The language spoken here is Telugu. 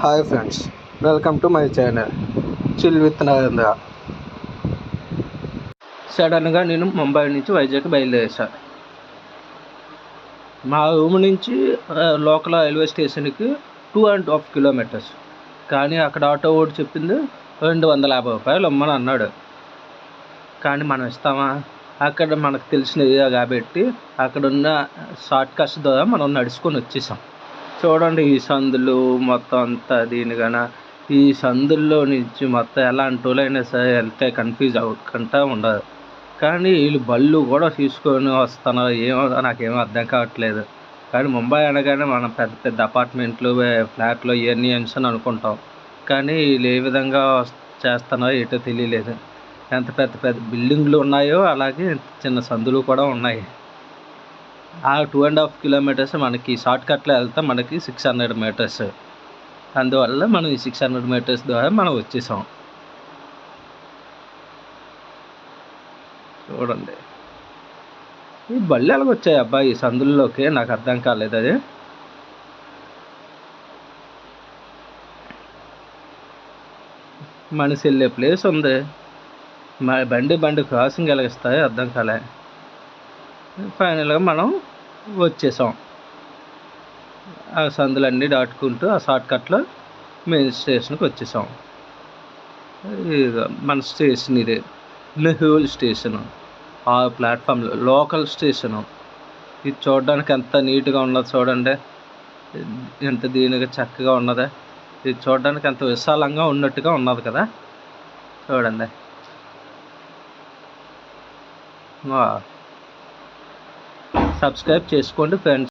Hi friends, welcome to my channel chill with Narendra. సడన్గా నేను ముంబై నుంచి వైజాగ్ బయలుదేరేసాను. మా రూమ్ నుంచి లోకల్ రైల్వే స్టేషన్కి 2.5 కిలోమీటర్స్. కానీ అక్కడ ఆటో ఓడి చెప్పింది 250 రూపాయలు ఇమ్మని అన్నాడు. కానీ మనం ఇస్తామా? అక్కడ మనకు తెలిసిన ఏరియా కాబట్టి అక్కడున్న షార్ట్ కట్స్ ద్వారా మనం నడుచుకొని వచ్చేసాం. చూడండి, ఈ సందులు మొత్తం అంతా దీనిగాన ఈ సందుల్లో నుంచి మొత్తం ఎలాంటి వాళ్ళైనా సరే వెళ్తే కన్ఫ్యూజ్ అవ్వకుండా ఉండదు. కానీ వీళ్ళు బళ్ళు కూడా తీసుకొని వస్తున్నారు, ఏమో నాకేమో అర్థం కావట్లేదు. కానీ ముంబై అనగానే మనం పెద్ద పెద్ద అపార్ట్మెంట్లు, ఫ్లాట్లు ఇవన్నీ అని అనుకుంటాం. కానీ వీళ్ళు ఏ విధంగా చేస్తున్నారో ఏటో తెలియలేదు. ఎంత పెద్ద పెద్ద బిల్డింగ్లు ఉన్నాయో అలాగే చిన్న సందులు కూడా ఉన్నాయి. ఆ 2.5 కిలోమీటర్స్ మనకి షార్ట్ కట్లో వెళ్తే మనకి 600 మీటర్స్. అందువల్ల మనం ఈ 600 మీటర్స్ ద్వారా మనం వచ్చేసాం. చూడండి, ఈ బళ్ళు ఎలాగొచ్చాయి అబ్బాయి ఈ సందుల్లోకి, నాకు అర్థం కాలేదు. అది మనిషి వెళ్ళే ప్లేస్ ఉంది, బండి క్రాసింగ్ ఎలాగిస్తాయో అర్థం కాలే. ఫైనల్గా మనం వచ్చేసాం. ఆ సందులన్నీ దాటుకుంటూ ఆ షార్ట్ కట్లో మెయిన్ స్టేషన్కి వచ్చేసాం. మన స్టేషన్ ఇది నెహ్రూల్ స్టేషను. ఆ ప్లాట్ఫామ్లో లోకల్ స్టేషను. ఇది చూడడానికి ఎంత నీట్గా ఉన్నది చూడండి, ఎంత దీనిగా చక్కగా ఉన్నది. ఇది చూడడానికి ఎంత విశాలంగా ఉన్నట్టుగా ఉన్నది కదా, చూడండి. సబ్స్క్రైబ్ చేసుకోండి ఫ్రెండ్స్.